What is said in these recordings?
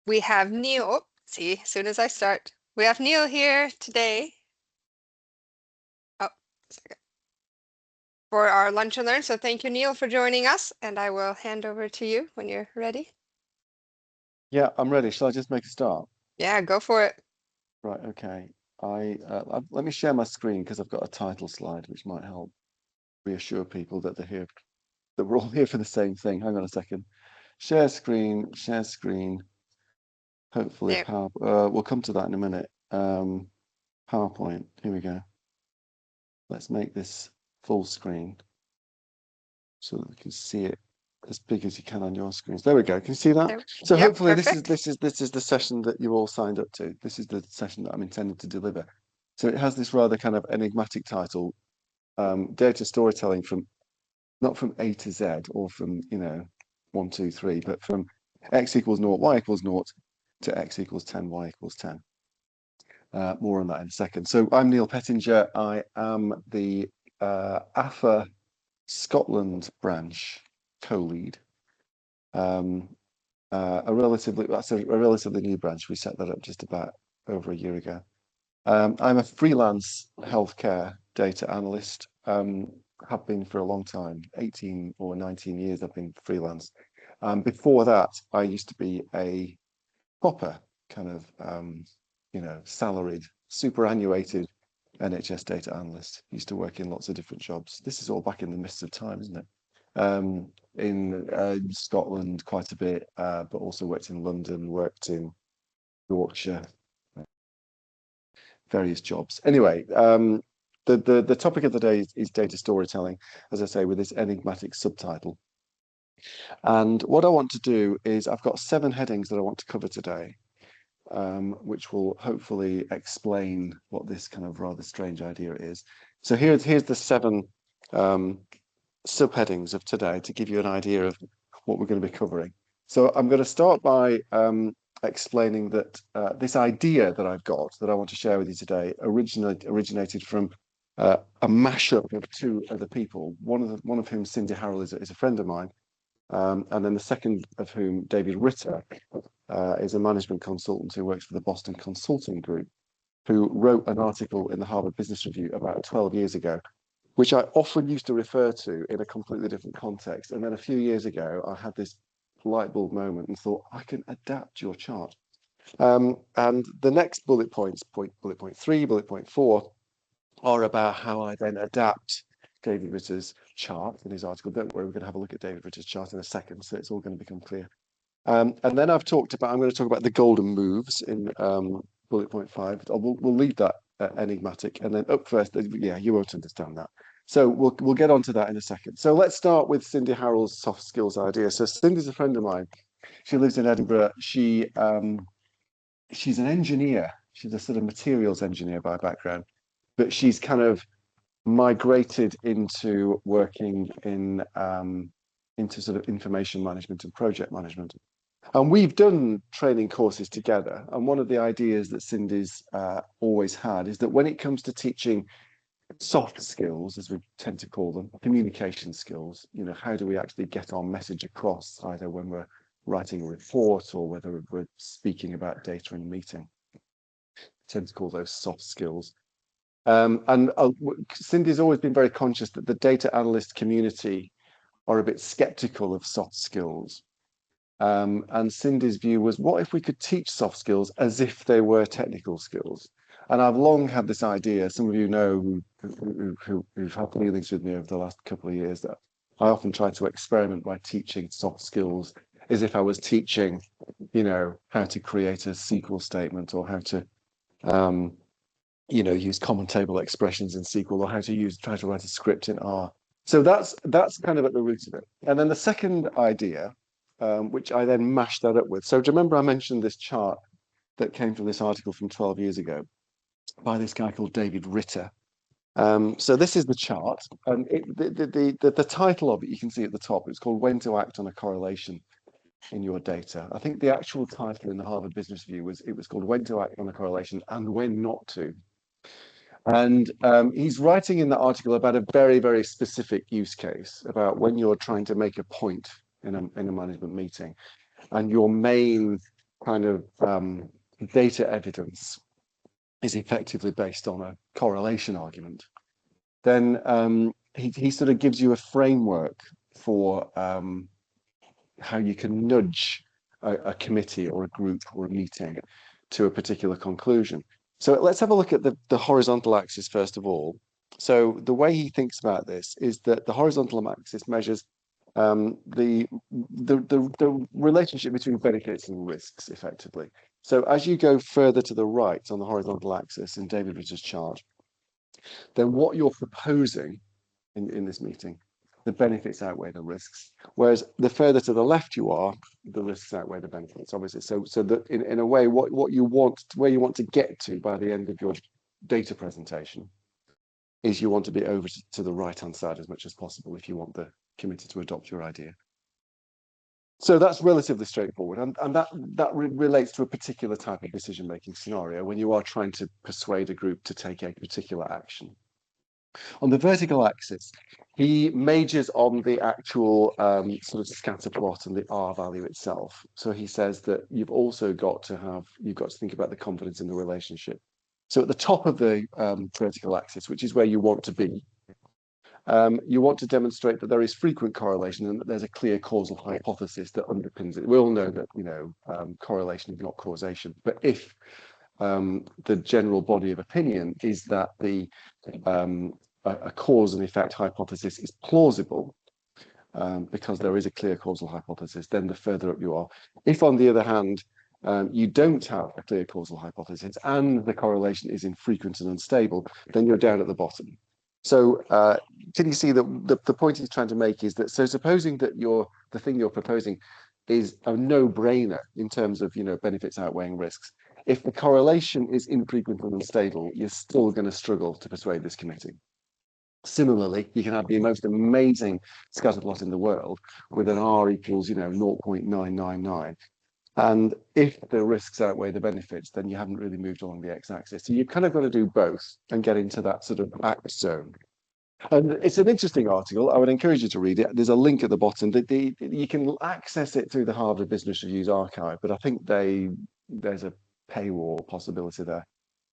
We have Neil. Oh, see, as soon as I start, we have Neil here today. Oh, second. For our Lunch and Learn. So thank you, Neil, for joining us. And I will hand over to you when you're ready. Yeah, I'm ready. Shall I just make a start? Yeah, go for it. Right, okay. Let me share my screen because I've got a title slide which might help reassure people that they're here, that we're all here for the same thing. Hang on a second. Share screen. Hopefully, There. we'll come to that in a minute. PowerPoint. Here we go. Let's make this full screen so that we can see it as big as you can on your screens. There we go. Can you see that? There. So Yep, hopefully this is perfect. this is this is the session that you all signed up to. This is the session that I'm intending to deliver. So it has this rather kind of enigmatic title, data storytelling from not from A to Z or from, 1, 2, 3, but from x equals 0, y equals 0 to x equals 10, y equals 10. More on that in a second. So I'm Neil Pettinger. I am the AphA Scotland branch co-lead. That's a relatively new branch. We set that up just about over a year ago. I'm a freelance healthcare data analyst. Have been for a long time, 18 or 19 years I've been freelance. Before that, I used to be a proper kind of salaried, superannuated NHS data analyst. Used to work in lots of different jobs. This is all back in the mists of time, isn't it? In Scotland quite a bit, but also worked in London, worked in Yorkshire, various jobs. Anyway, the topic of the day is data storytelling, as I say, with this enigmatic subtitle. And what I want to do is I've got 7 headings that I want to cover today, which will hopefully explain what this kind of rather strange idea is. So here's the 7 subheadings of today to give you an idea of what we're going to be covering. So I'm going to start by explaining that this idea that I've got that I want to share with you today originated from a mashup of 2 other people. One of whom, Cindy Harrell, is a friend of mine, and then the second of whom, David Ritter, is a management consultant who works for the Boston Consulting Group, who wrote an article in the Harvard Business Review about 12 years ago, which I often used to refer to in a completely different context. And then a few years ago, I had this light bulb moment and thought, I can adapt your chart. And the next bullet points, bullet point 3, bullet point 4, are about how I then adapt David Ritter's chart in his article. Don't worry, we're going to have a look at David Ritter's chart in a second, so it's all going to become clear. And then I'm going to talk about the golden moves in bullet point 5. We'll leave that enigmatic, and then up first, yeah, you won't understand that. So we'll get onto that in a second. So let's start with Cindy Harrell's soft skills idea. So Cindy's a friend of mine. She lives in Edinburgh. She's an engineer. She's a sort of materials engineer by background, but she's kind of migrated into working in into sort of information management and project management. And we've done training courses together. And one of the ideas that Cindy's always had is that when it comes to teaching soft skills, as we tend to call them, communication skills, how do we actually get our message across, either when we're writing a report or whether we're speaking about data in a meeting. We tend to call those soft skills. And Cindy's always been very conscious that the data analyst community are a bit skeptical of soft skills. And Cindy's view was, what if we could teach soft skills as if they were technical skills? And I've long had this idea. Some of you know who've had dealings with me over the last couple of years that I often try to experiment by teaching soft skills as if I was teaching, how to create a SQL statement or how to, use common table expressions in SQL or how to try to write a script in R. So that's kind of at the root of it. And then the second idea, which I then mashed that up with. So do you remember I mentioned this chart that came from this article from 12 years ago by this guy called David Ritter? So this is the chart, and the title of it you can see at the top. It's called "When to Act on a Correlation in Your Data." I think the actual title in the Harvard Business Review was called "When to Act on a Correlation and When Not to." And he's writing in the article about a very, very specific use case about when you're trying to make a point in a management meeting, and your main kind of data evidence is effectively based on a correlation argument, then he sort of gives you a framework for how you can nudge a committee or a group or a meeting to a particular conclusion. So let's have a look at the horizontal axis first of all. So the way he thinks about this is that the horizontal axis measures the relationship between benefits and risks effectively. So as you go further to the right on the horizontal axis in David Ritter's chart, then what you're proposing in this meeting, the benefits outweigh the risks. Whereas the further to the left you are, the risks outweigh the benefits, obviously. So that in a way, what you want, where you want to get to by the end of your data presentation is you want to be over to the right-hand side as much as possible if you want the committee to adopt your idea. So that's relatively straightforward, and that relates to a particular type of decision-making scenario when you are trying to persuade a group to take a particular action. On the vertical axis, he majors on the actual sort of scatter plot and the R value itself. So he says that you've got to think about the confidence in the relationship. So at the top of the vertical axis, which is where you want to be, you want to demonstrate that there is frequent correlation and that there's a clear causal hypothesis that underpins it. We all know that, correlation is not causation, but if the general body of opinion is that a cause and effect hypothesis is plausible because there is a clear causal hypothesis, then the further up you are. If, on the other hand, you don't have a clear causal hypothesis and the correlation is infrequent and unstable, then you're down at the bottom. So can you see that the point he's trying to make is that, so supposing that the thing you're proposing is a no-brainer in terms of benefits outweighing risks, if the correlation is infrequent and unstable, you're still going to struggle to persuade this committee. Similarly, you can have the most amazing scatter plot in the world with an R equals 0.999. And if the risks outweigh the benefits, then you haven't really moved along the x-axis. So you've kind of got to do both and get into that sort of act zone. And it's an interesting article. I would encourage you to read it. There's a link at the bottom. You can access it through the Harvard Business Review's archive, but I think there's a paywall possibility there.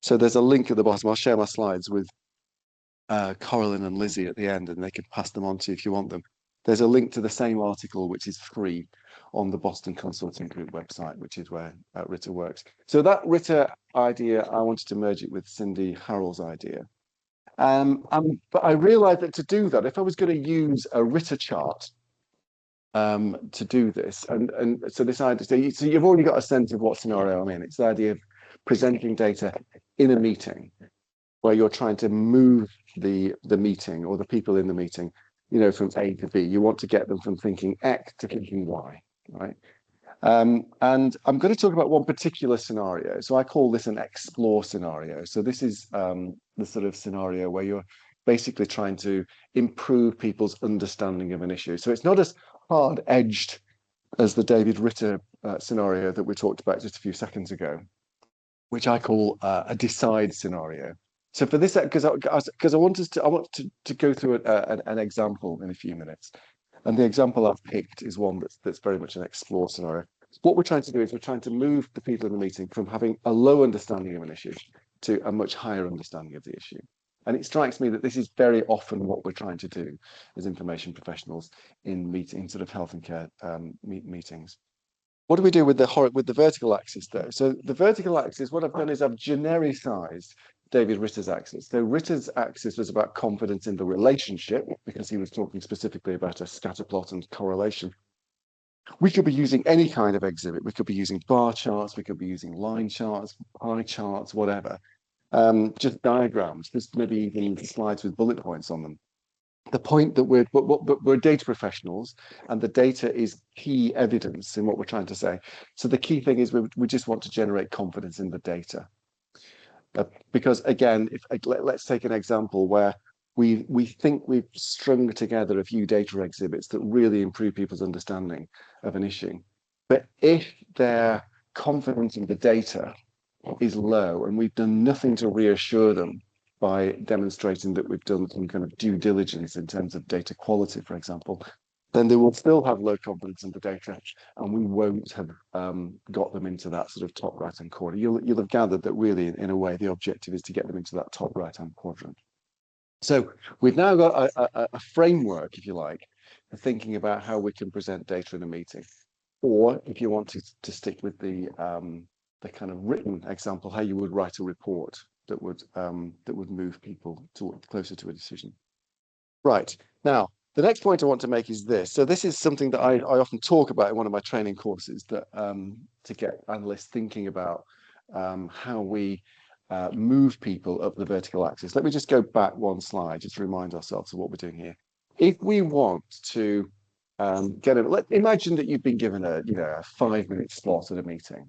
So there's a link at the bottom. I'll share my slides with Coraline and Lizzie at the end, and they can pass them on to you if you want them. There's a link to the same article, which is free on the Boston Consulting Group website, which is where Ritter works. So that Ritter idea, I wanted to merge it with Cindy Harrell's idea. But I realized that to do that, if I was going to use a Ritter chart to do this, and so this idea, so you've already got a sense of what scenario I'm in. It's the idea of presenting data in a meeting where you're trying to move the meeting or the people in the meeting, from A to B. You want to get them from thinking X to thinking Y, right? And I'm going to talk about one particular scenario. So I call this an explore scenario. So this is the sort of scenario where you're basically trying to improve people's understanding of an issue. So it's not as hard-edged as the David Ritter scenario that we talked about just a few seconds ago, which I call a decide scenario. So for this, because I want to go through an example in a few minutes, and the example I've picked is one that's very much an explore scenario. What we're trying to do is we're trying to move the people in the meeting from having a low understanding of an issue to a much higher understanding of the issue. And it strikes me that this is very often what we're trying to do as information professionals in sort of health and care meetings. What do we do with the vertical axis though? So the vertical axis, what I've done is I've genericized David Ritter's axis. So Ritter's axis was about confidence in the relationship because he was talking specifically about a scatter plot and correlation. We could be using any kind of exhibit. We could be using bar charts. We could be using line charts, pie charts, whatever. Just diagrams, just maybe even slides with bullet points on them. The point that we're data professionals and the data is key evidence in what we're trying to say. So the key thing is we just want to generate confidence in the data. Because again, let's take an example where we think we've strung together a few data exhibits that really improve people's understanding of an issue. But if their confidence in the data is low and we've done nothing to reassure them by demonstrating that we've done some kind of due diligence in terms of data quality, for example, then they will still have low confidence in the data, and we won't have got them into that sort of top right-hand corner. You'll have gathered that really, in a way, the objective is to get them into that top right-hand quadrant. So we've now got a framework, if you like, for thinking about how we can present data in a meeting. Or if you want to stick with the kind of written example, how you would write a report that would move people closer to a decision. Right. Now, the next point I want to make is this. So this is something that I often talk about in one of my training courses, that to get analysts thinking about how we move people up the vertical axis. Let me just go back one slide, just to remind ourselves of what we're doing here. If we want to imagine that you've been given a 5-minute slot at a meeting,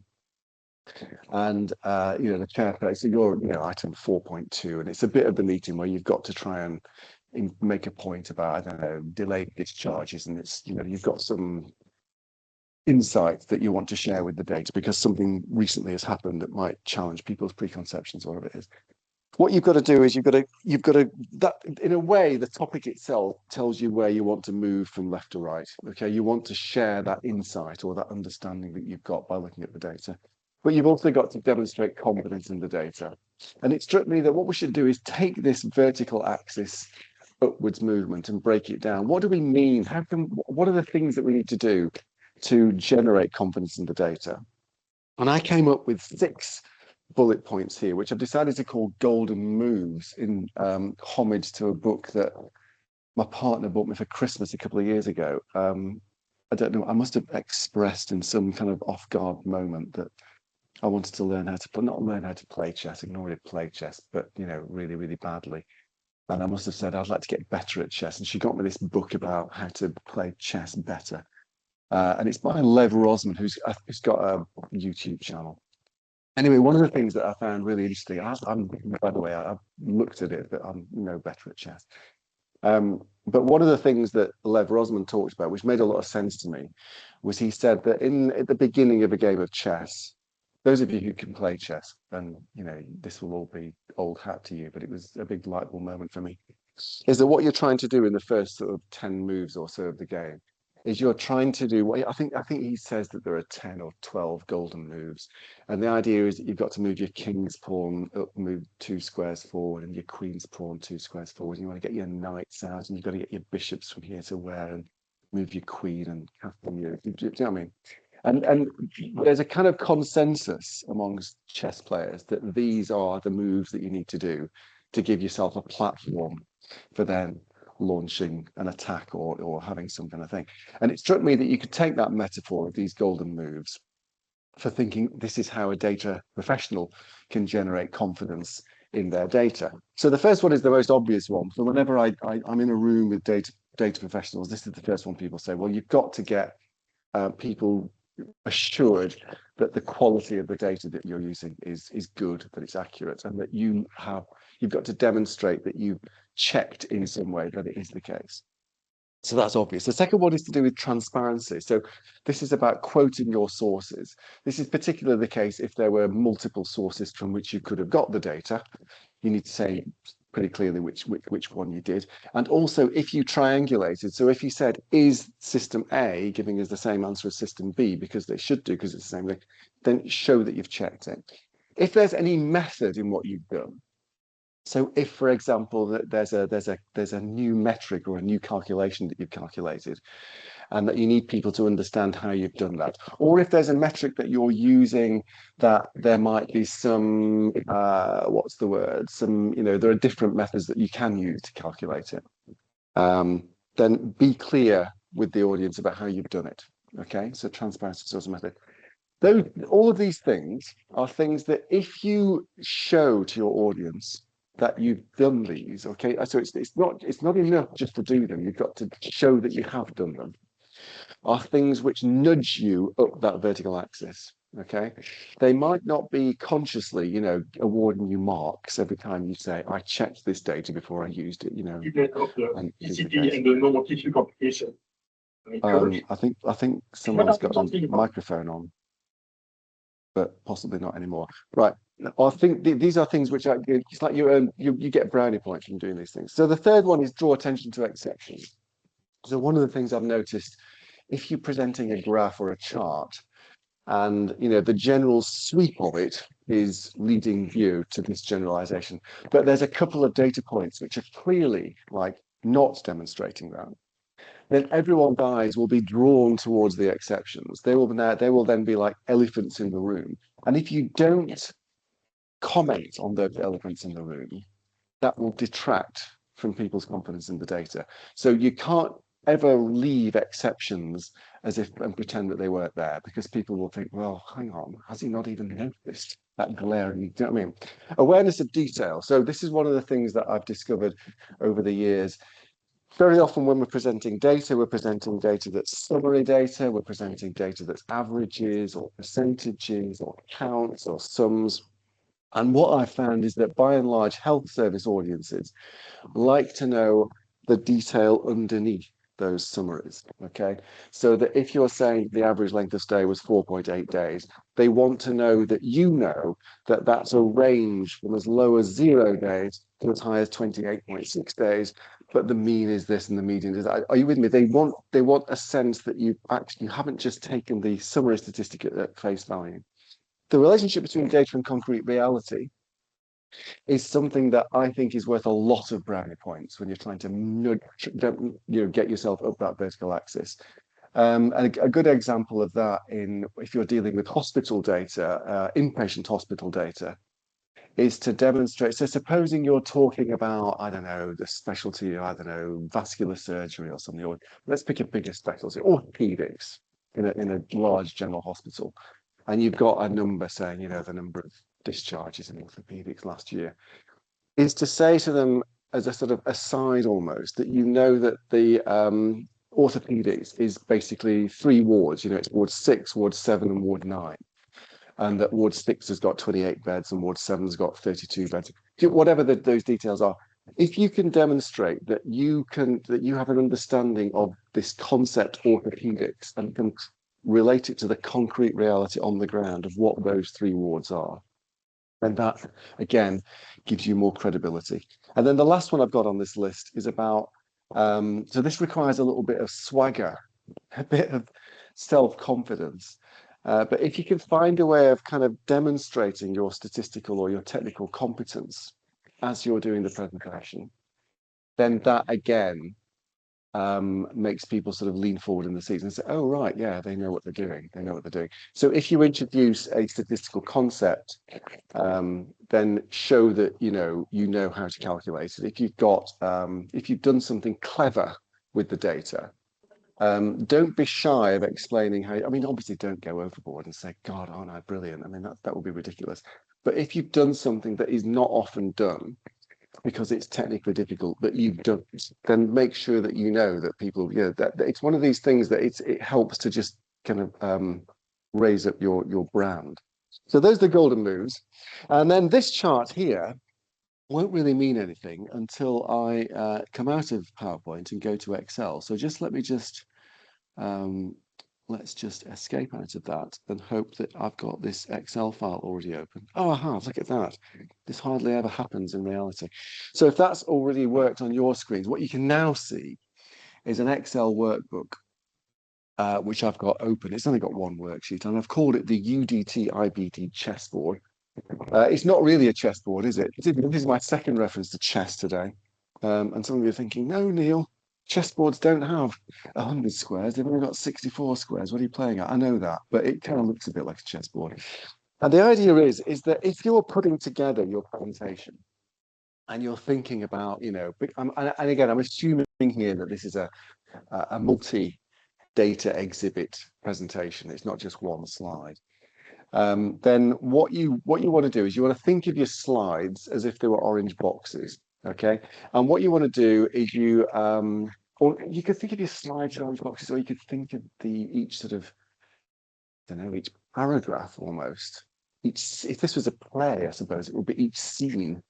and the chair says, so you're item 4.2, and it's a bit of the meeting where you've got to try and make a point about, I don't know, delayed discharges, and it's you've got some insights that you want to share with the data because something recently has happened that might challenge people's preconceptions, or whatever it is. What you've got to do is you've got to that in a way, the topic itself tells you where you want to move from left to right. Okay, you want to share that insight or that understanding that you've got by looking at the data. But you've also got to demonstrate confidence in the data. And it struck me that what we should do is take this vertical axis upwards movement and break it down. What do we mean? What are the things that we need to do to generate confidence in the data? And I came up with 6 bullet points here, which I've decided to call golden moves in homage to a book that my partner bought me for Christmas a couple of years ago. I don't know, I must have expressed in some kind of off-guard moment that I wanted to learn how to play, not learn how to play chess, I can already play chess, but really, really badly. And I must have said I'd like to get better at chess. And she got me this book about how to play chess better. And it's by Lev Rosman, who's got a YouTube channel. Anyway, one of the things that I found really interesting, by the way, I've looked at it, but I'm no better at chess. But one of the things that Lev Rosman talked about, which made a lot of sense to me, was he said that at the beginning of a game of chess, those of you who can play chess, and this will all be old hat to you, but it was a big light bulb moment for me, is that what you're trying to do in the first sort of 10 moves or so of the game is you're trying to do what I think he says that there are 10 or 12 golden moves. And the idea is that you've got to move your king's pawn up, move 2 squares forward, and your queen's pawn 2 squares forward. And you want to get your knights out, and you've got to get your bishops from here to where, and move your queen and captain you. Do you know what I mean? And there's a kind of consensus amongst chess players that these are the moves that you need to do to give yourself a platform for then launching an attack or having some kind of thing. And it struck me that you could take that metaphor of these golden moves for thinking this is how a data professional can generate confidence in their data. So the first one is the most obvious one. So whenever I'm in a room with data professionals, this is the first one people say, well, you've got to get people assured that the quality of the data that you're using is good, that it's accurate, and that you've got to demonstrate that you've checked in some way that it is the case. So that's obvious. The second one is to do with transparency. So this is about quoting your sources. This is particularly the case if there were multiple sources from which you could have got the data. You need to say pretty clearly which one you did. And also if you triangulated, so if you said, is system A giving us the same answer as system B, because they should do, because it's the same thing, then show that you've checked it. If there's any method in what you've done, so if, for example, that there's a new metric or a new calculation that you've calculated, and that you need people to understand how you've done that, or if there's a metric that you're using that there might be some what's the word? There are different methods that you can use to calculate it. Then be clear with the audience about how you've done it. Okay, so transparency is also a method. All of these things are things that if you show to your audience that you've done these, okay, so it's not enough just to do them. You've got to show that you have done them. Are things which nudge you up that vertical axis. Okay, they might not be consciously, awarding you marks every time you say, "I checked this data before I used it." And I think someone's got a microphone on, but possibly not anymore. Right. I think these are things which are, it's like you get brownie points from doing these things. So the third one is draw attention to exceptions. So one of the things I've noticed, if you're presenting a graph or a chart, and the general sweep of it is leading you to this generalization, but there's a couple of data points which are clearly like not demonstrating that, then everyone's eyes will be drawn towards the exceptions. They will then be like elephants in the room. And if you don't comment on those elephants in the room, that will detract from people's confidence in the data. So you can't ever leave exceptions as if and pretend that they weren't there, because people will think, well, hang on, has he not even noticed that glaring? Do you know what I mean? Awareness of detail. So this is one of the things that I've discovered over the years. Very often when we're presenting data that's summary data, we're presenting data that's averages or percentages or counts or sums. And what I found is that by and large, health service audiences like to know the detail underneath those summaries. Okay. So that if you're saying the average length of stay was 4.8 days, they want to know that that's a range from as low as 0 days to as high as 28.6 days. But the mean is this and the median is that. Are you with me? They want a sense that you haven't just taken the summary statistic at face value. The relationship between data and concrete reality is something that I think is worth a lot of brownie points when you're trying to nudge, get yourself up that vertical axis. And a good example of that if you're dealing with hospital data, inpatient hospital data, is to demonstrate. So supposing you're talking about, I don't know, the specialty, I don't know, vascular surgery or something, or let's pick a bigger specialty, orthopedics in a large general hospital. And you've got a number saying, the number of discharges in orthopedics last year, is to say to them as a sort of aside almost that that the orthopedics is basically 3 wards. It's Ward 6, Ward 7, and Ward 9. And that Ward 6 has got 28 beds and Ward 7 has got 32 beds. Whatever those details are, if you can demonstrate that you have an understanding of this concept orthopedics and can relate it to the concrete reality on the ground of what those 3 wards are, and that again gives you more credibility. And then the last one I've got on this list is about so this requires a little bit of swagger, a bit of self-confidence. But if you can find a way of kind of demonstrating your statistical or your technical competence as you're doing the presentation, then that again makes people sort of lean forward in the seats and say, oh, right, yeah, they know what they're doing. They know what they're doing. So if you introduce a statistical concept, then show that you know how to calculate it. If you've done something clever with the data, don't be shy of explaining how. I mean, obviously, don't go overboard and say, God, aren't I brilliant? I mean, that would be ridiculous. But if you've done something that is not often done, because it's technically difficult, but you don't, then make sure that that people, that it's one of these things that it helps to just kind of raise up your brand. So those are the golden moves. And then this chart here won't really mean anything until I come out of PowerPoint and go to Excel. So let's just escape out of that and hope that I've got this Excel file already open. Oh, I have. Look at that. This hardly ever happens in reality. So if that's already worked on your screens, what you can now see is an Excel workbook, which I've got open. It's only got one worksheet, and I've called it the UDT IBD chessboard. It's not really a chessboard, is it? This is my second reference to chess today. And some of you are thinking, no, Neil, chessboards don't have 100 squares. They've only got 64 squares. What are you playing at? I know that, but it kind of looks a bit like a chessboard. And the idea is that if you're putting together your presentation and you're thinking about, and again, I'm assuming here that this is a multi-data exhibit presentation. It's not just one slide. Then what you want to do is you want to think of your slides as if they were orange boxes. Okay. And what you want to do is or you could think of your slides as orange boxes, or you could think of each sort of, I don't know, each paragraph almost. If this was a play, I suppose it would be each scene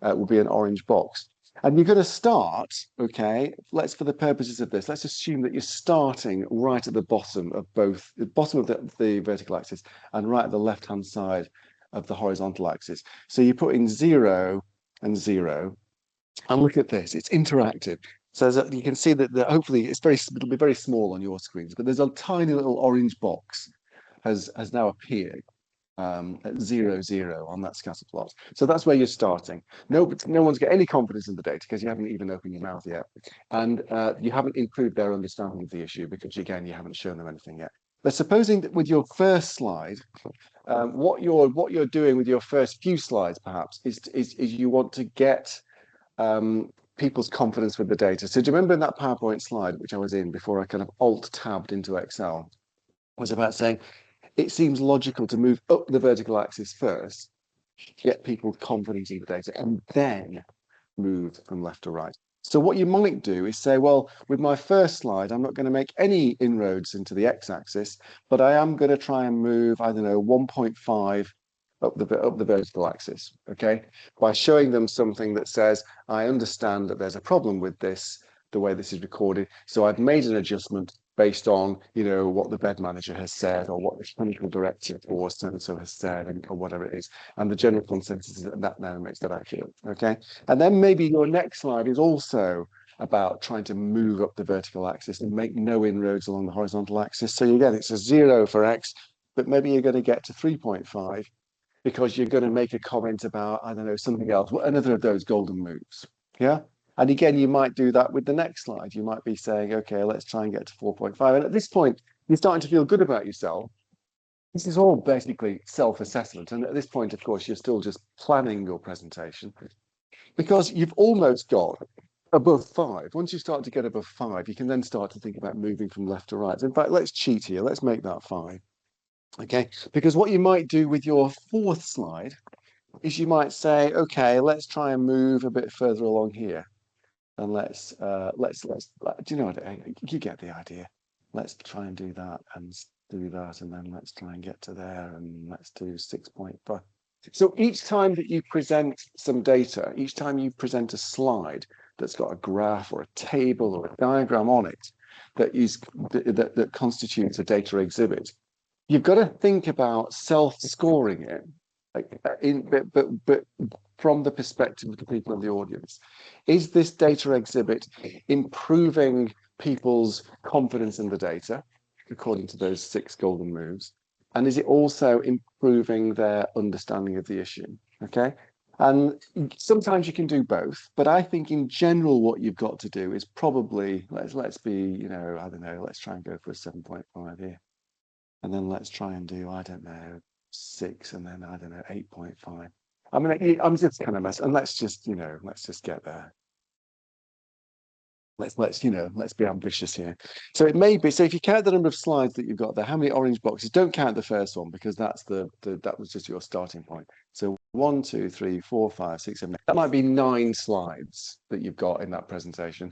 would be an orange box. And you're going to start, okay, for the purposes of this, let's assume that you're starting right at the bottom of the vertical axis and right at the left-hand side of the horizontal axis. So you put in 0 and 0, and look at this, it's interactive. So you can see that hopefully it'll be very small on your screens, but there's a tiny little orange box has now appeared at 0, 0 on that scatter plot. So that's where you're starting. No one's got any confidence in the data because you haven't even opened your mouth yet. And you haven't improved their understanding of the issue because, again, you haven't shown them anything yet. But supposing that with your first slide, what you're doing with your first few slides, perhaps, is you want to get people's confidence with the data. So do you remember in that PowerPoint slide, which I was in before I kind of alt-tabbed into Excel, was about saying, it seems logical to move up the vertical axis first, get people confidence in the data, and then move from left to right. So what you might do is say, well, with my first slide, I'm not going to make any inroads into the x-axis, but I am going to try and move, I don't know, 1.5 up the vertical axis, okay? By showing them something that says, I understand that there's a problem with this, the way this is recorded, so I've made an adjustment based on, what the bed manager has said or what the clinical director or so has said or whatever it is. And the general consensus is that now makes that accurate, okay? And then maybe your next slide is also about trying to move up the vertical axis and make no inroads along the horizontal axis. So again, it's a 0 for X, but maybe you're going to get to 3.5 because you're going to make a comment about, I don't know, something else, another of those golden moves, yeah? And again, you might do that with the next slide. You might be saying, okay, let's try and get to 4.5. And at this point, you're starting to feel good about yourself. This is all basically self-assessment. And at this point, of course, you're still just planning your presentation because you've almost got above 5. Once you start to get above 5, you can then start to think about moving from left to right. In fact, let's cheat here. Let's make that 5. Okay, because what you might do with your fourth slide is you might say, okay, let's try and move a bit further along here. And let's do you know what, you get the idea. Let's try and do that and do that, and then let's try and get to there, and let's do 6.5. So each time that you present some data, each time you present a slide that's got a graph or a table or a diagram on it that constitutes a data exhibit, you've got to think about self-scoring it, but from the perspective of the people in the audience. Is this data exhibit improving people's confidence in the data, according to those 6 golden moves? And is it also improving their understanding of the issue? Okay. And sometimes you can do both, but I think in general, what you've got to do is probably, let's be, I don't know, let's try and go for a 7.5 here. And then let's try and do, I don't know, 6, and then I don't know, 8.5. I mean, I'm just kind of mess, and let's just get there. Let's be ambitious here. So it may be, so if you count the number of slides that you've got there, how many orange boxes? Don't count the first one because that's that was just your starting point. So 1, 2, 3, 4, 5, 6, 7, 8. That might be 9 slides that you've got in that presentation.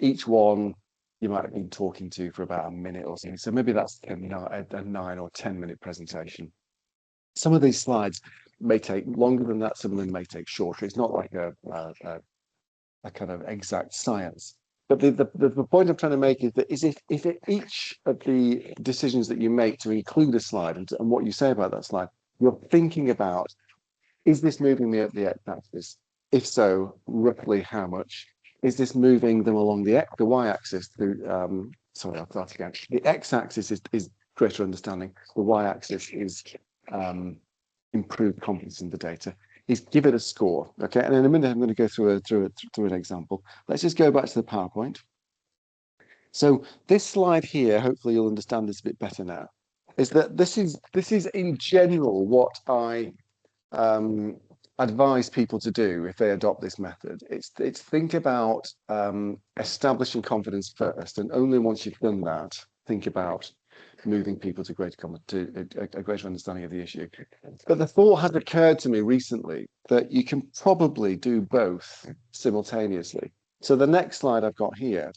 Each one you might have been talking to for about a minute or something. So maybe that's a 9 or 10-minute presentation. Some of these slides may take longer than that. Some of them may take shorter. It's not like a kind of exact science. But the point I'm trying to make is that if each of the decisions that you make to include a slide and what you say about that slide, you're thinking about, is this moving me up the x-axis? If so, roughly how much? Is this moving them along the y-axis through, sorry, I'll start again. The x-axis is greater understanding. The y-axis is improved confidence in the data. Is give it a score, okay? And in a minute, I'm going to go through an example. Let's just go back to the PowerPoint. So this slide here, hopefully you'll understand this a bit better now, is that this is in general what I advise people to do if they adopt this method. It's think about establishing confidence first, and only once you've done that, think about moving people to a greater understanding of the issue. But the thought has occurred to me recently that you can probably do both simultaneously. So the next slide I've got here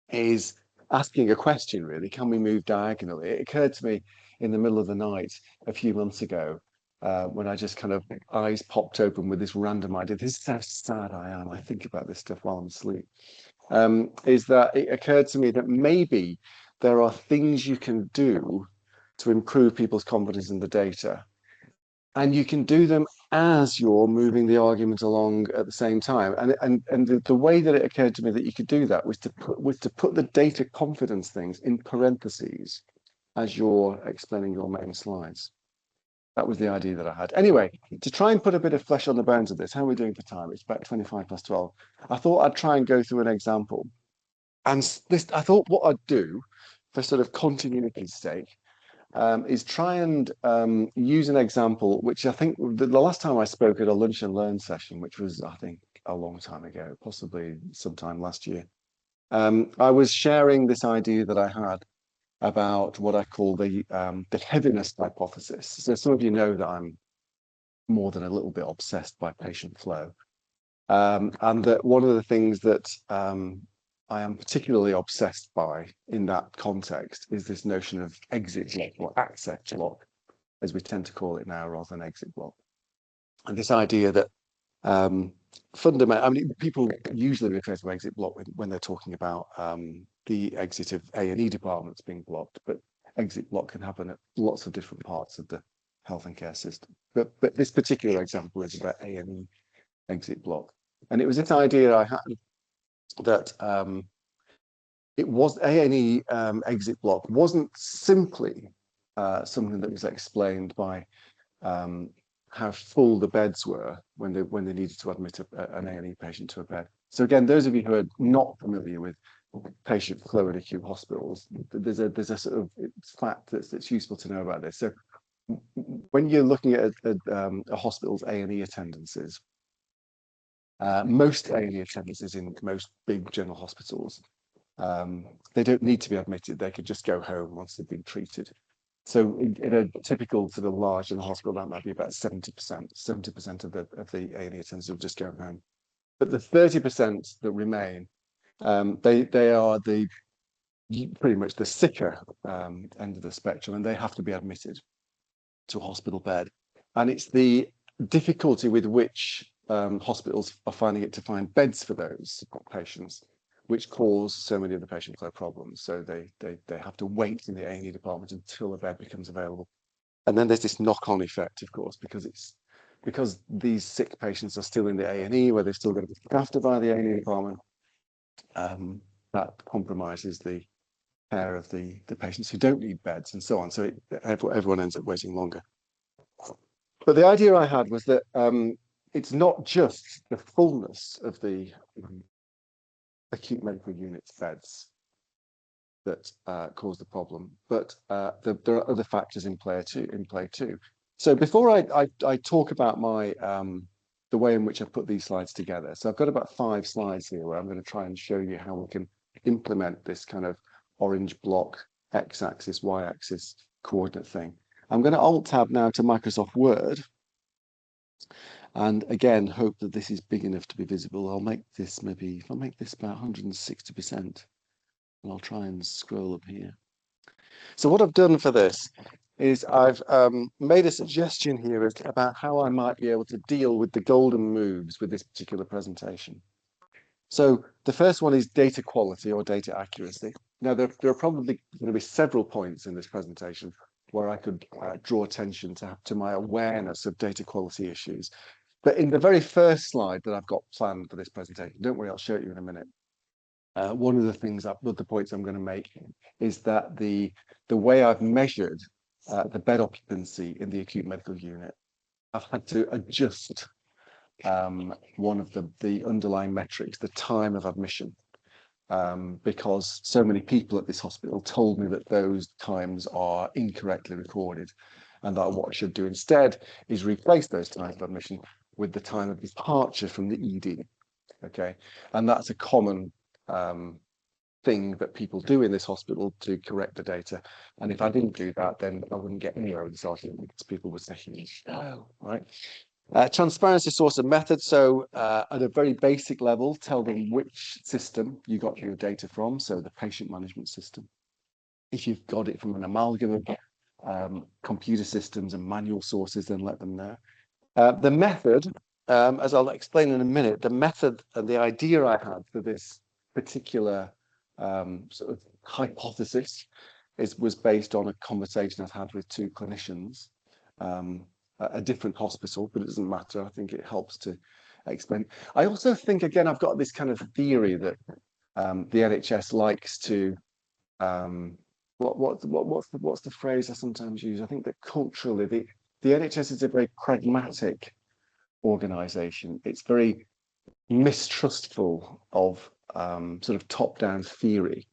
is asking a question, really. Can we move diagonally? It occurred to me in the middle of the night a few months ago when I just kind of eyes popped open with this random idea. This is how sad I am. I think about this stuff while I'm asleep. Is that it occurred to me that maybe there are things you can do to improve people's confidence in the data And you can do them as you're moving the argument along at the same time. And the way that it occurred to me that you could do that was to put the data confidence things in parentheses as you're explaining your main slides. That was the idea that I had. Anyway, to try and put a bit of flesh on the bones of this, how are we doing for time? It's about 25 past 12. I thought I'd try and go through an example. And this, I thought what I'd do for sort of continuity's sake is try and use an example, which I think the last time I spoke at a lunch and learn session, which was, I think, a long time ago, possibly sometime last year, I was sharing this idea that I had about what I call the heaviness hypothesis. So some of you know that I'm more than a little bit obsessed by patient flow. And that one of the things that I am particularly obsessed by in that context is this notion of exit block or access block, as we tend to call it now, rather than exit block. And this idea that fundamental, I mean, people usually refer to exit block when they're talking about the exit of A&E departments being blocked, but exit block can happen at lots of different parts of the health and care system. But this particular example is about A&E exit block. And it was this idea I had that it was A&E exit block wasn't simply something that was explained by how full the beds were when they needed to admit an A&E patient to a bed. So again, those of you who are not familiar with patient flow in acute hospitals, there's a sort of fact that's useful to know about this. So when you're looking at a hospital's A&E attendances, most A&E attendances in most big general hospitals, they don't need to be admitted. They could just go home once they've been treated. So in a typical sort of large general hospital, that might be about 70%. 70% of the A&E attendants will just go home. But the 30% that remain, they are pretty much the sicker end of the spectrum, and they have to be admitted to a hospital bed. And it's the difficulty with which hospitals are finding it to find beds for those patients, which cause so many of the patient flow problems. So they have to wait in the A&E department until a bed becomes available. And then there's this knock-on effect, of course, because these sick patients are still in the A&E, where they're still going to be looked after by the A&E department. That compromises the care of the patients who don't need beds and so on. So everyone ends up waiting longer. But the idea I had was that it's not just the fullness of the acute medical unit's beds that cause the problem, but there are other factors in play too. So before I talk about my the way in which I put these slides together, so I've got about 5 slides here where I'm going to try and show you how we can implement this kind of orange block x-axis, y-axis coordinate thing. I'm going to Alt-Tab now to Microsoft Word. And again, hope that this is big enough to be visible. I'll make this maybe, if I make this about 160%, and I'll try and scroll up here. So what I've done for this is I've made a suggestion here about how I might be able to deal with the golden moves with this particular presentation. So the first one is data quality or data accuracy. Now, there are probably going to be several points in this presentation where I could draw attention to my awareness of data quality issues. But in the very first slide that I've got planned for this presentation, don't worry, I'll show you in a minute. One of the points I'm going to make is that the way I've measured the bed occupancy in the acute medical unit, I've had to adjust one of the underlying metrics, the time of admission, because so many people at this hospital told me that those times are incorrectly recorded, and that what I should do instead is replace those times of admission with the time of departure from the ED. Okay, and that's a common thing that people do in this hospital to correct the data. And if I didn't do that, then I wouldn't get anywhere with this argument because people would say, no, right? Transparency, source and method. So at a very basic level, tell them which system you got your data from. So the patient management system. If you've got it from an amalgam of computer systems and manual sources, then let them know. The method, as I'll explain in a minute, the method and the idea I had for this particular sort of hypothesis was based on a conversation I've had with 2 clinicians a different hospital, but it doesn't matter. I think it helps to explain. I also think, again, I've got this kind of theory that the NHS likes to what's the phrase I sometimes use? I think that culturally the NHS is a very pragmatic organization. It's very mistrustful of sort of top-down theory,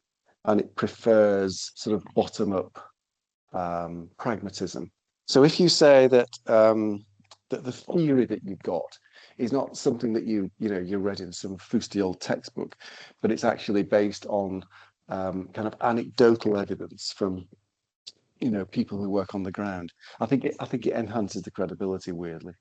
and it prefers sort of bottom-up pragmatism. So if you say that that the theory that you've got is not something that you read in some fusty old textbook, but it's actually based on kind of anecdotal evidence from people who work on the ground. I think it enhances the credibility weirdly.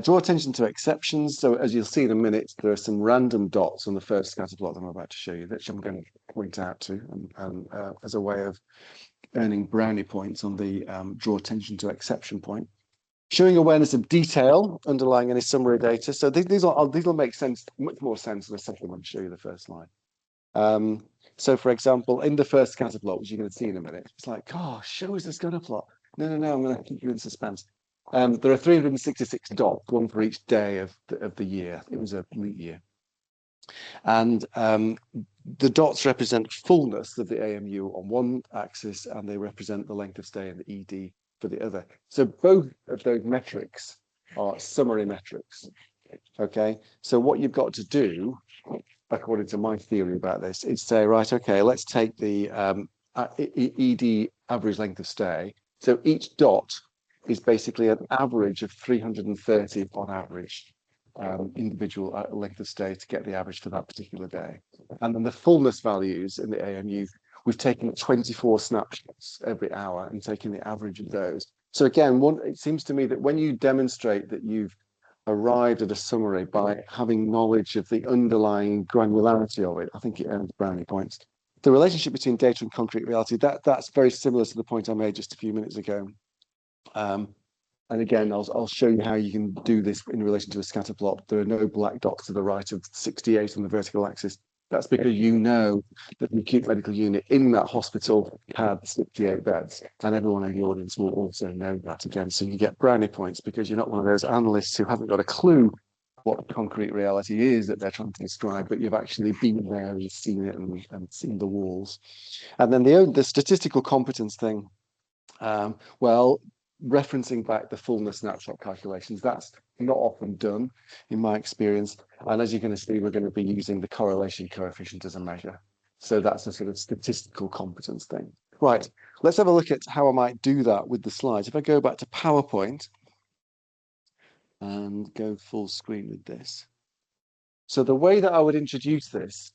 Draw attention to exceptions. So as you'll see in a minute, there are some random dots on the first scatter plot that I'm about to show you, which I'm going to point out to and as a way of earning brownie points on the draw attention to exception point. Showing awareness of detail underlying any summary data. So these will make sense, much more sense in a second when I show you the first slide. So for example, in the first scatter plot, which you're going to see in a minute, it's like, gosh, show us the scatter plot. No, I'm going to keep you in suspense. There are 366 dots, one for each day of the year. It was a leap year. And the dots represent fullness of the AMU on one axis, and they represent the length of stay in the ED for the other. So both of those metrics are summary metrics. Okay, so what you've got to do, according to my theory about this, is say, right, okay, let's take the ED average length of stay. So each dot is basically an average of 330 on average individual length of stay to get the average for that particular day. And then the fullness values in the AMU, we've taken 24 snapshots every hour and taken the average of those. So again, it seems to me that when you demonstrate that you've arrived at a summary by having knowledge of the underlying granularity of it, I think it earns brownie points. The relationship between data and concrete reality, that's very similar to the point I made just a few minutes ago. And again, I'll show you how you can do this in relation to a scatter plot. There are no black dots to the right of 68 on the vertical axis. That's because you know that the acute medical unit in that hospital had 68 beds, and everyone in the audience will also know that again. So you get brownie points because you're not one of those analysts who haven't got a clue what concrete reality is that they're trying to describe, but you've actually been there and seen it and seen the walls. And then the statistical competence thing, well, referencing back the fullness snapshot calculations, that's not often done in my experience. And as you're going to see, we're going to be using the correlation coefficient as a measure. So that's a sort of statistical competence thing. Right, let's have a look at how I might do that with the slides. If I go back to PowerPoint and go full screen with this. So the way that I would introduce this,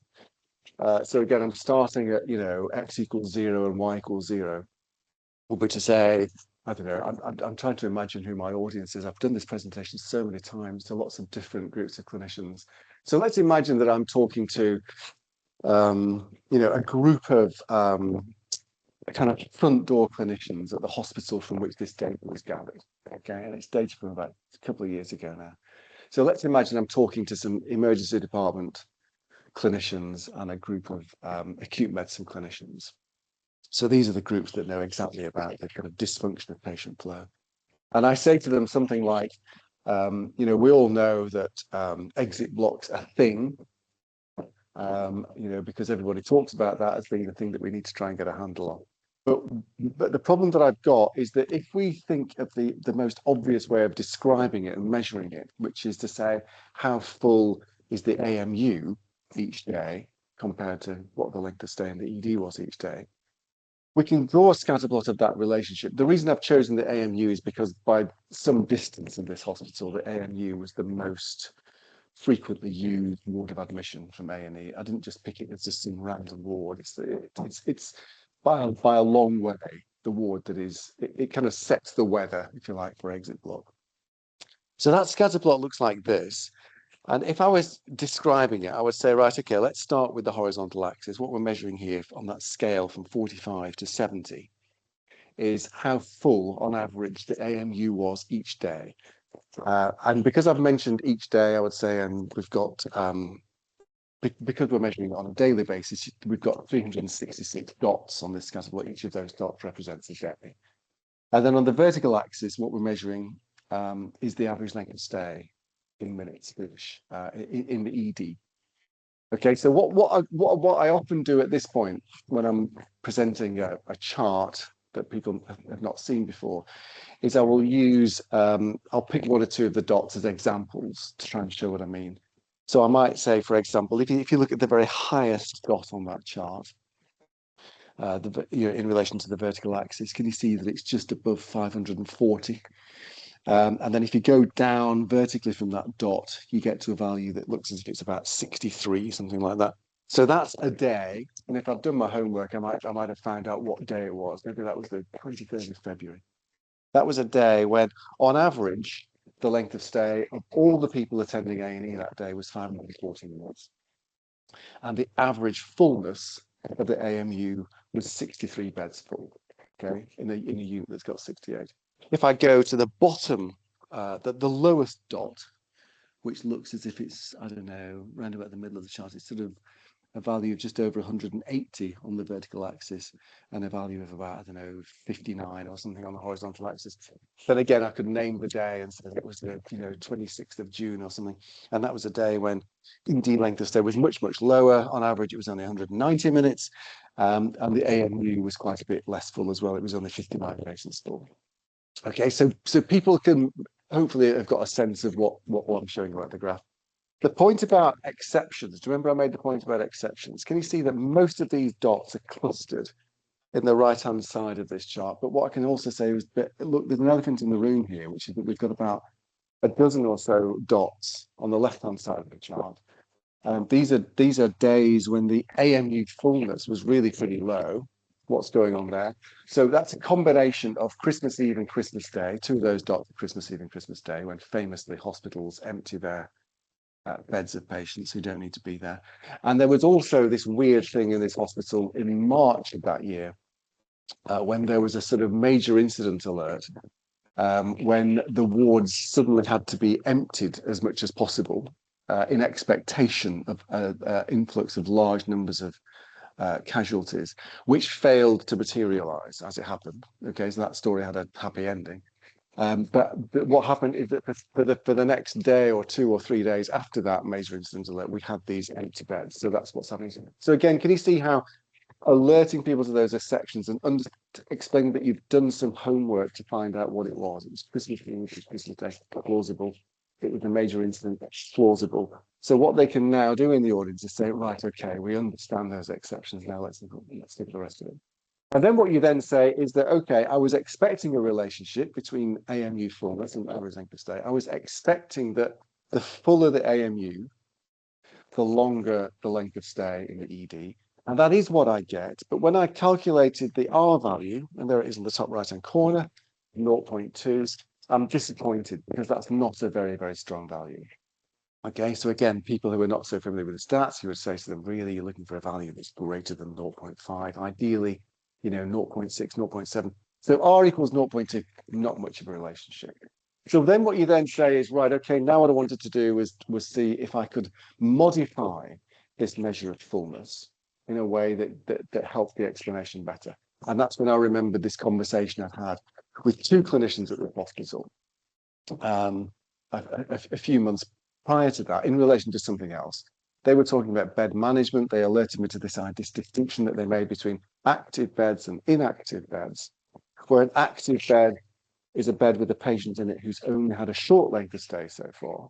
so again, I'm starting at, x equals 0 and y equals 0, would be to say, I don't know, I'm trying to imagine who my audience is. I've done this presentation so many times to lots of different groups of clinicians. So let's imagine that I'm talking to, a group of kind of front door clinicians at the hospital from which this data was gathered. Okay, and it's data from about a couple of years ago now. So let's imagine I'm talking to some emergency department clinicians and a group of acute medicine clinicians. So these are the groups that know exactly about the kind of dysfunction of patient flow. And I say to them something like, we all know that exit blocks are a thing, because everybody talks about that as being the thing that we need to try and get a handle on. But the problem that I've got is that if we think of the most obvious way of describing it and measuring it, which is to say how full is the AMU each day compared to what the length of stay in the ED was each day, we can draw a scatter plot of that relationship. The reason I've chosen the AMU is because by some distance in this hospital, the AMU was the most frequently used ward of admission from A&E. I didn't just pick it as just some random ward. It's by a long way the ward that is, it kind of sets the weather, if you like, for exit block. So that scatter plot looks like this. And if I was describing it, I would say, right, okay, let's start with the horizontal axis. What we're measuring here on that scale from 45 to 70 is how full, on average, the AMU was each day. And because I've mentioned each day, I would say, and we've got, because we're measuring it on a daily basis, we've got 366 dots on this scatter plot. Each of those dots represents a day. And then on the vertical axis, what we're measuring is the average length of stay in minutes in the ED. Okay, so what I often do at this point when I'm presenting a chart that people have not seen before is I will use I'll pick one or two of the dots as examples to try and show what I mean. So I might say, for example, if you look at the very highest dot on that chart, in relation to the vertical axis, can you see that it's just above 540? And then if you go down vertically from that dot, you get to a value that looks as if it's about 63, something like that. So that's a day. And if I've done my homework, I might have found out what day it was. Maybe that was the 23rd of February. That was a day when, on average, the length of stay of all the people attending A&E that day was 540 minutes. And the average fullness of the AMU was 63 beds full, okay, in a unit that's got 68. If I go to the bottom, the lowest dot, which looks as if it's, I don't know, round about the middle of the chart, it's sort of a value of just over 180 on the vertical axis and a value of about, I don't know, 59 or something on the horizontal axis. Then again, I could name the day and say it was the 26th of June or something. And that was a day when ED length of stay was much, much lower. On average, it was only 190 minutes. And the AMU was quite a bit less full as well. It was only 59 patients full. Okay, so people can hopefully have got a sense of what I'm showing about the graph. The point about exceptions, do you remember I made the point about exceptions? Can you see that most of these dots are clustered in the right-hand side of this chart? But what I can also say is that, look, there's an elephant in the room here, which is that we've got about a dozen or so dots on the left-hand side of the chart. These are days when the AMU fullness was really pretty low. What's going on there? So that's a combination of Christmas Eve and Christmas Day. Two of those dots are Christmas Eve and Christmas Day, when famously hospitals empty their beds of patients who don't need to be there. And there was also this weird thing in this hospital in March of that year, when there was a sort of major incident alert, when the wards suddenly had to be emptied as much as possible in expectation of influx of large numbers of casualties, which failed to materialize as it happened. Okay, so that story had a happy ending. But what happened is that for the next day or 2 or 3 days after that major incident alert, we had these empty beds. So that's what's happening. So again, can you see how alerting people to those sections and explaining that you've done some homework to find out what it was? It was Christmas Eve, it was Christmas Day, plausible. It was a major incident, plausible. So what they can now do in the audience is say, right, okay, we understand those exceptions now. Let's look at the rest of it. And then what you then say is that, okay, I was expecting a relationship between AMU fullness and average length of stay. I was expecting that the fuller the AMU, the longer the length of stay in the ED. And that is what I get. But when I calculated the R value, and there it is in the top right-hand corner, 0.2, I'm disappointed because that's not a very, very strong value. Okay, so again, people who are not so familiar with the stats, you would say to them, really, you're looking for a value that's greater than 0.5, ideally, 0.6, 0.7. So R equals 0.2, not much of a relationship. So then what you then say is, right, okay, now what I wanted to do was see if I could modify this measure of fullness in a way that helped the explanation better. And that's when I remembered this conversation I've had with two clinicians at the hospital a few months prior to that in relation to something else. They were talking about bed management. They alerted me to this distinction that they made between active beds and inactive beds, where an active bed is a bed with a patient in it who's only had a short length of stay so far.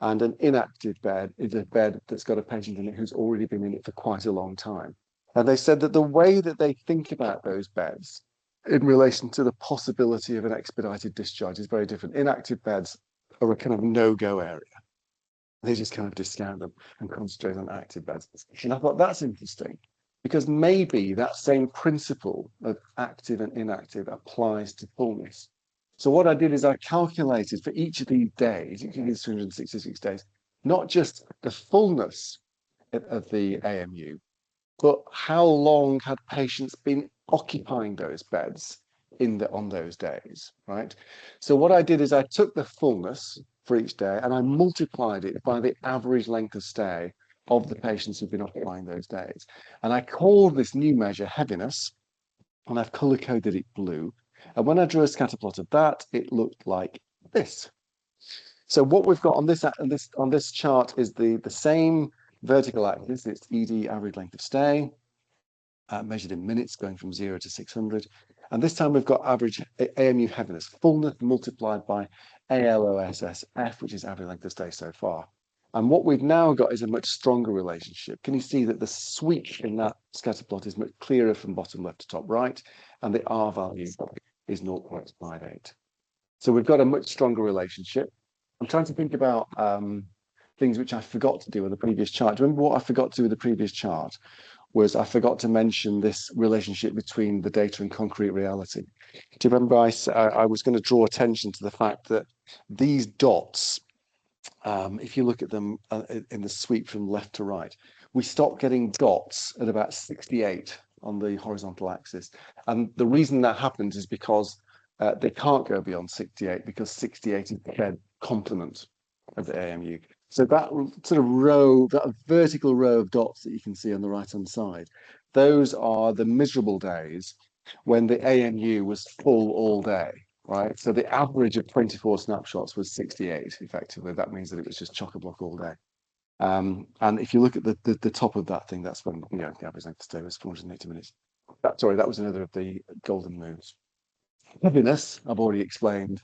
And an inactive bed is a bed that's got a patient in it who's already been in it for quite a long time. And they said that the way that they think about those beds in relation to the possibility of an expedited discharge is very different. Inactive beds are a kind of no-go area. They just kind of discount them and concentrate on active beds. And I thought that's interesting because maybe that same principle of active and inactive applies to fullness. So what I did is I calculated for each of these days, each of these 266 days, not just the fullness of the AMU, but how long had patients been occupying those beds on those days, right? So what I did is I took the fullness for each day and I multiplied it by the average length of stay of the patients who've been occupying those days. And I called this new measure heaviness, and I've color-coded it blue. And when I drew a scatter plot of that, it looked like this. So what we've got on this chart is the same vertical axis. It's ED, average length of stay, measured in minutes, going from 0 to 600. And this time we've got average AMU heaviness, fullness multiplied by ALOSSF, which is average length of stay so far. And what we've now got is a much stronger relationship. Can you see that the sweep in that scatter plot is much clearer from bottom left to top right, and the R value is 0.58. So we've got a much stronger relationship. I'm trying to think about things which I forgot to do on the previous chart. Do you remember what I forgot to do with the previous chart? Was I forgot to mention this relationship between the data and concrete reality. Do you remember I was going to draw attention to the fact that these dots, if you look at them in the sweep from left to right, we stop getting dots at about 68 on the horizontal axis. And the reason that happens is because they can't go beyond 68 because 68 is the Fed complement of the AMU. So that sort of row, that vertical row of dots that you can see on the right-hand side, those are the miserable days when the AMU was full all day, right? So the average of 24 snapshots was 68, effectively. That means that it was just chock-a-block all day. And if you look at the top of that thing, that's when, the average length of stay was 480 minutes. Sorry, that was another of the golden moves. Heaviness, I've already explained.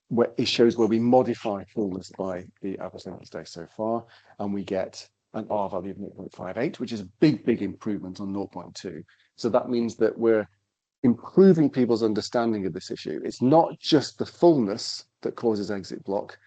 Where it shows where we modify fullness by the average length of stay so far, and we get an R value of 0.58, which is a big improvement on 0.2. So that means that we're improving people's understanding of this issue. It's not just the fullness that causes exit block.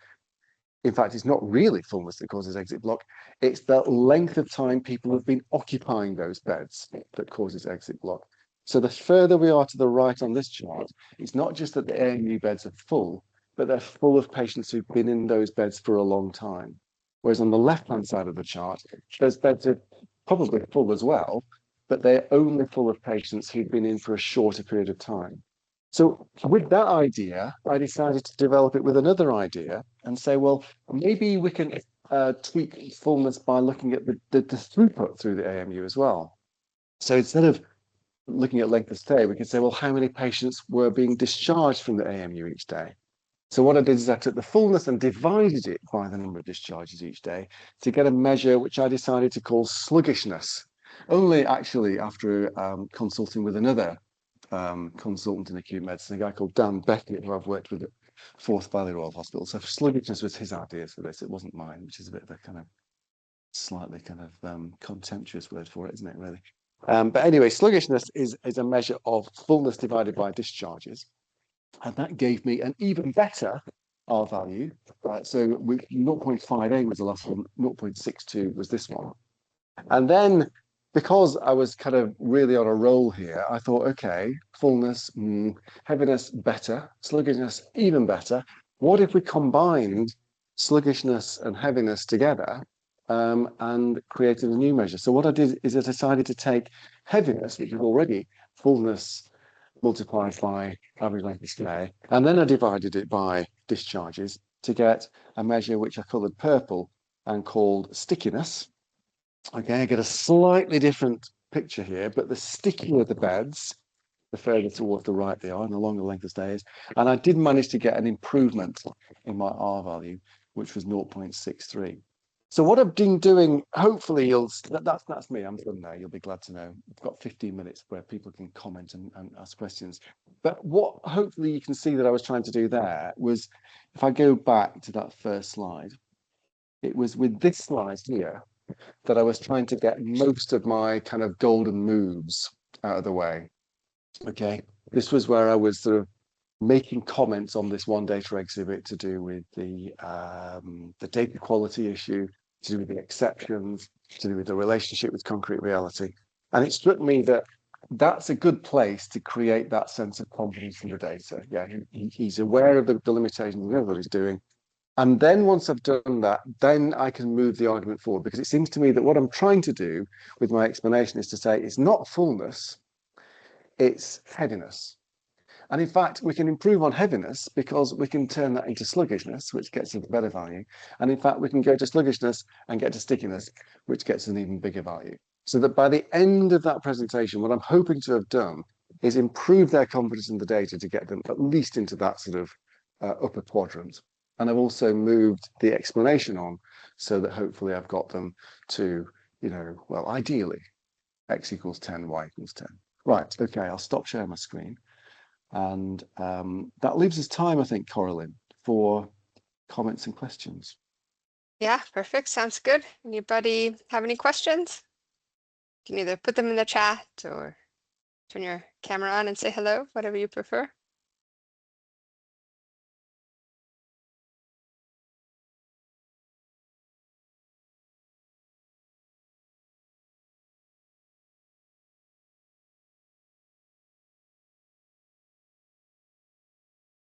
In fact, it's not really fullness that causes exit block. It's the length of time people have been occupying those beds that causes exit block. So the further we are to the right on this chart, it's not just that the AMU beds are full, but they're full of patients who've been in those beds for a long time. Whereas on the left-hand side of the chart, those beds are probably full as well, but they're only full of patients who've been in for a shorter period of time. So with that idea, I decided to develop it with another idea and say, well, maybe we can tweak fullness by looking at the throughput through the AMU as well. So instead of looking at length of stay, we can say, well, how many patients were being discharged from the AMU each day? So what I did is I took the fullness and divided it by the number of discharges each day to get a measure which I decided to call sluggishness. Only actually after consulting with another consultant in acute medicine, a guy called Dan Beckett, who I've worked with at Forth Valley Royal Hospital. So sluggishness was his idea for this. It wasn't mine, which is a bit of a kind of slightly kind of contemptuous word for it, isn't it, really? But anyway, sluggishness is a measure of fullness divided by discharges. And that gave me an even better R value. So 0.58 was the last one, 0.62 was this one. And then because I was kind of really on a roll here, I thought, okay, fullness, heaviness, better, sluggishness, even better. What if we combined sluggishness and heaviness together and created a new measure? So what I did is I decided to take heaviness, which is already fullness, multiplied by average length of stay, and then I divided it by discharges to get a measure which I coloured purple and called stickiness. Okay, I get a slightly different picture here, but the stickier the beds, the further towards the right they are, and the longer length of stay is. And I did manage to get an improvement in my R value, which was 0.63. So what I've been doing, hopefully that's me, I'm done now, you'll be glad to know. I've got 15 minutes where people can comment and ask questions. But what hopefully you can see that I was trying to do there was, if I go back to that first slide, it was with this slide here that I was trying to get most of my kind of golden moves out of the way. Okay, this was where I was sort of making comments on this one data exhibit to do with the data quality issue, to do with the exceptions, to do with the relationship with concrete reality. And it struck me that that's a good place to create that sense of confidence in the data. Yeah, he's aware of the limitations of what he's doing. And then once I've done that, then I can move the argument forward, because it seems to me that what I'm trying to do with my explanation is to say it's not fullness, it's heaviness. And in fact, we can improve on heaviness because we can turn that into sluggishness, which gets a better value. And in fact, we can go to sluggishness and get to stickiness, which gets an even bigger value. So that by the end of that presentation, what I'm hoping to have done is improve their confidence in the data to get them at least into that sort of upper quadrant. And I've also moved the explanation on so that hopefully I've got them to, well, ideally, x equals 10, y equals 10. Right, okay, I'll stop sharing my screen. And that leaves us time, I think, Coraline, for comments and questions. Yeah, perfect. Sounds good. Anybody have any questions? You can either put them in the chat or turn your camera on and say hello, whatever you prefer.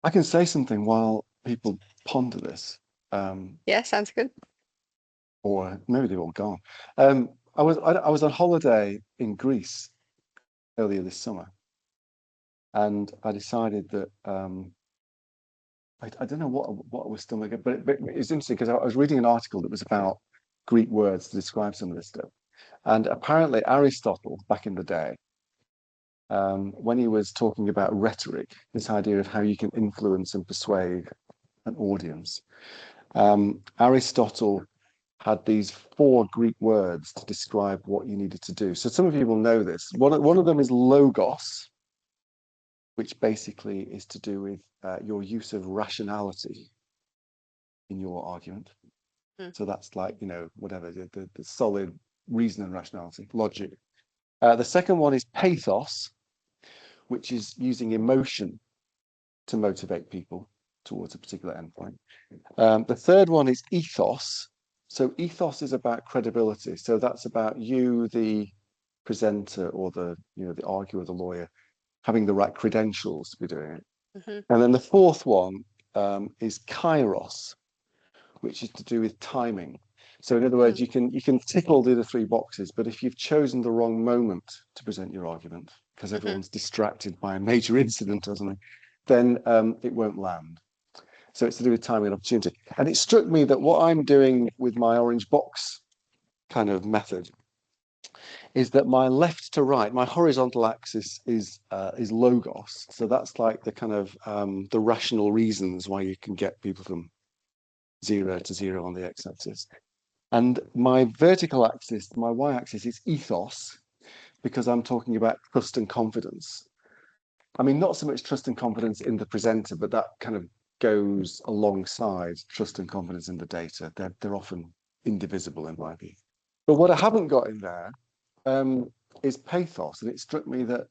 I can say something while people ponder this, Yeah, sounds good. or maybe they've all gone. I was on holiday in Greece earlier this summer, and I decided that I don't know what was stomach, but it's interesting because I was reading an article that was about Greek words to describe some of this stuff, and apparently Aristotle back in the day, when he was talking about rhetoric, this idea of how you can influence and persuade an audience, Aristotle had these four Greek words to describe what you needed to do. So some of you will know this. One of them is logos, which basically is to do with your use of rationality in your argument. Mm. So that's like, whatever, the solid reason and rationality, logic. The second one is pathos, which is using emotion to motivate people towards a particular endpoint. The third one is ethos. So ethos is about credibility. So that's about you, the presenter, or the arguer, the lawyer, having the right credentials to be doing it. Mm-hmm. And then the fourth one is kairos, which is to do with timing. So in other words, you can tick all the other three boxes, but if you've chosen the wrong moment to present your argument, because everyone's distracted by a major incident or something, then it won't land. So it's to do with timing and opportunity. And it struck me that what I'm doing with my orange box kind of method is that my left to right, my horizontal axis is logos. So that's like the kind of the rational reasons why you can get people from 0 to 0 on the x-axis. And my vertical axis, my y-axis, is ethos, because I'm talking about trust and confidence. I mean, not so much trust and confidence in the presenter, but that kind of goes alongside trust and confidence in the data. They're often indivisible in my view. But what I haven't got in there is pathos, and it struck me that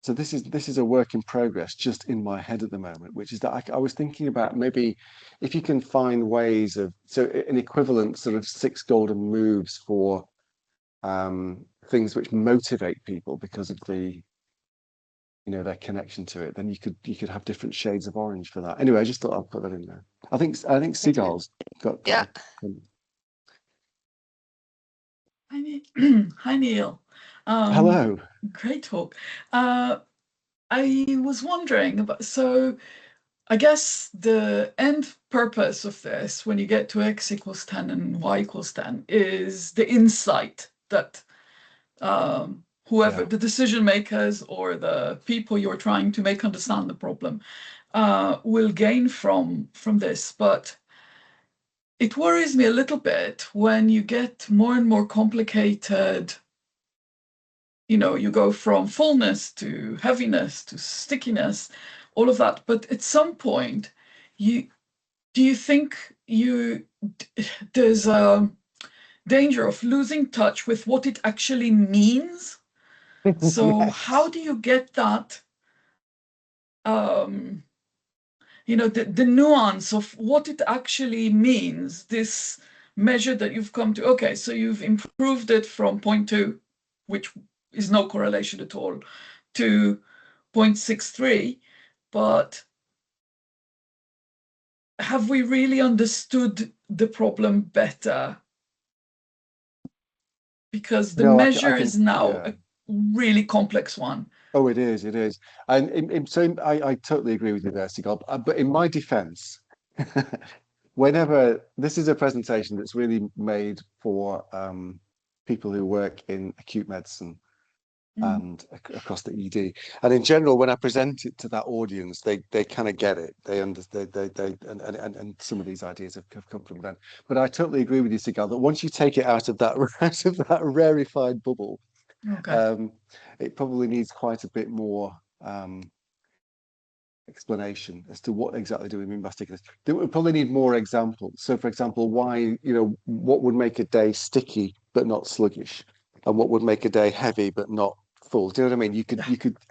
so this is a work in progress just in my head at the moment, which is that I was thinking about maybe if you can find ways of an equivalent sort of 6 golden moves for things which motivate people because of their connection to it, then you could have different shades of orange for that. Anyway, I just thought I'd put that in there. I think Seagull's got Yeah. Hi, Neil. Hello. Great talk. I was wondering about, so I guess the end purpose of this, when you get to x equals 10 and y equals 10, is the insight that whoever, Yeah. the decision makers or the people you're trying to make understand the problem, will gain from this. But it worries me a little bit when you get more and more complicated. You go from fullness to heaviness to stickiness, all of that. But at some point, do you think there's a danger of losing touch with what it actually means? So how do you get that, the nuance of what it actually means, this measure that you've come to? Okay, so you've improved it from 0.2, which is no correlation at all, to 0.63, but have we really understood the problem better? Because the No, I measure can, is now yeah. a really complex one. Oh, it is, it is. And so I totally agree with you there, Sigal. But in my defense, whenever this is a presentation that's really made for people who work in acute medicine and across the ED. And in general, when I present it to that audience, they kind of get it. They understand. And some of these ideas have come from them. But I totally agree with you, Sigal, that once you take it out of that rarefied bubble, Okay. it probably needs quite a bit more explanation as to what exactly do we mean by stickiness. We probably need more examples. So, for example, why, what would make a day sticky but not sluggish, and what would make a day heavy but not full? Do you know what I mean? You could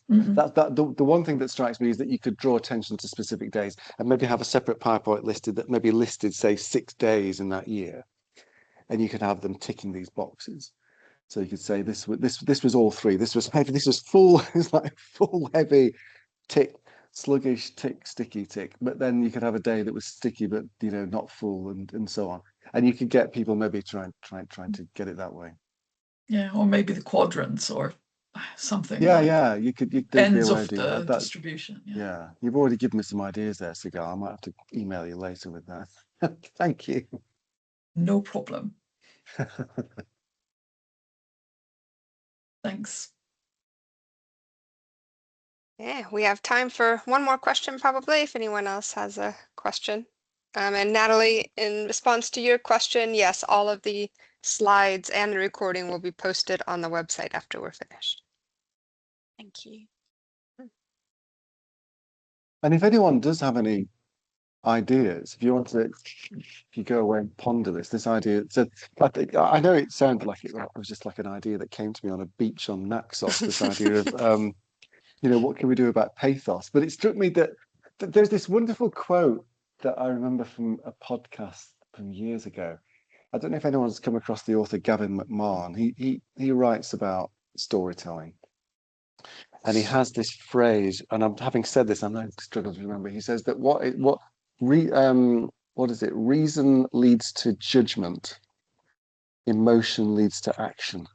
the one thing that strikes me is that you could draw attention to specific days and maybe have a separate PowerPoint listed that maybe listed, say, 6 days in that year, and you could have them ticking these boxes. So you could say this was all three. This was heavy. This was full. It's like full, heavy, tick, sluggish, tick, sticky, tick. But then you could have a day that was sticky but not full, and so on. And you could get people maybe trying to get it that way. Yeah, or maybe the quadrants or something. Yeah, like yeah. There'd be a ends way of of doing the that. distribution. Yeah. You've already given me some ideas there, Sigal. I might have to email you later with that. Thank you. No problem. Thanks. Yeah, we have time for one more question probably, if anyone else has a question. And Natalie, in response to your question, yes, all of the slides and the recording will be posted on the website after we're finished. Thank you. And if anyone does have any ideas, if you go away and ponder this idea, so I know it sounded like it was just like an idea that came to me on a beach on Naxos, this idea of what can we do about pathos? But it struck me that there's this wonderful quote that I remember from a podcast from years ago. I don't know if anyone's come across the author Gavin McMahon. He writes about storytelling, and he has this phrase. And I'm having said this, I'm now struggling to remember. He says that what is it? Reason leads to judgment. Emotion leads to action.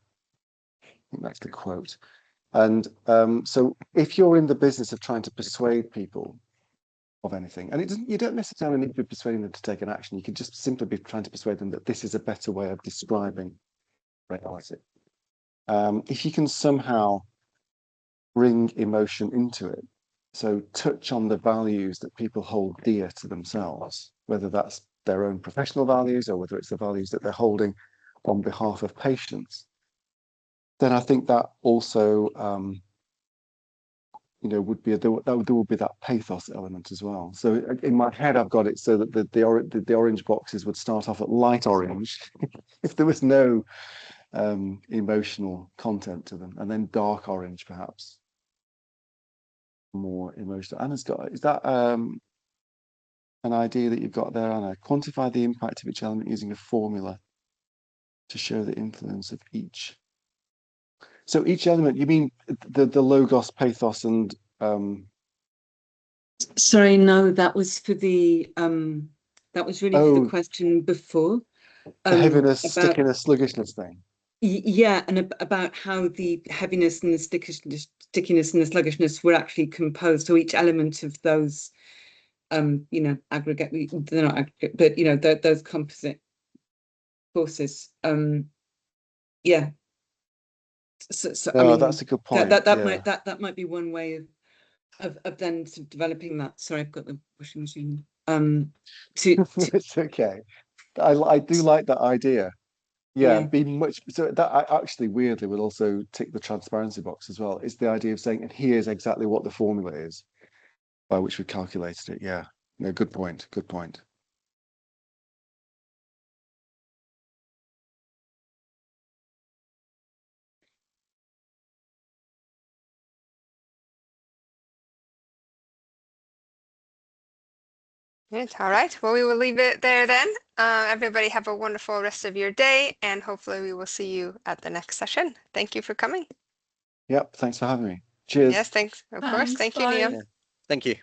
I think that's the quote. And so if you're in the business of trying to persuade people of anything, and you don't necessarily need to be persuading them to take an action, you can just simply be trying to persuade them that this is a better way of describing reality. If you can somehow bring emotion into it, so touch on the values that people hold dear to themselves, whether that's their own professional values or whether it's the values that they're holding on behalf of patients, then I think that also would be there would be that pathos element as well. So in my head, I've got it so that the orange boxes would start off at light orange if there was no emotional content to them, and then dark orange perhaps more emotional. Anna's got, is that an idea that you've got there, Anna? Quantify the impact of each element using a formula to show the influence of each. So each element, you mean the logos, pathos, and Sorry, no, that was for the that was really for the question before. The heaviness, stickiness, sluggishness thing. Yeah, and about how the heaviness and the stickiness and the sluggishness were actually composed. So each element of those, aggregate, they're not aggregate, but those composite forces. Yeah. So I mean, that's a good point. That might be one way of then sort of developing that. Sorry, I've got the washing machine. It's okay. I do like that idea. Yeah, Yeah. be much so that I actually weirdly will also tick the transparency box as well. It's the idea of saying, and here's exactly what the formula is by which we calculated it. Yeah. No, good point. Good point. All right. Well, we will leave it there then. Everybody have a wonderful rest of your day, and hopefully we will see you at the next session. Thank you for coming. Yep. Thanks for having me. Cheers. Yes, thanks. Of course. Thank you, Bye. Neil. Yeah. Thank you.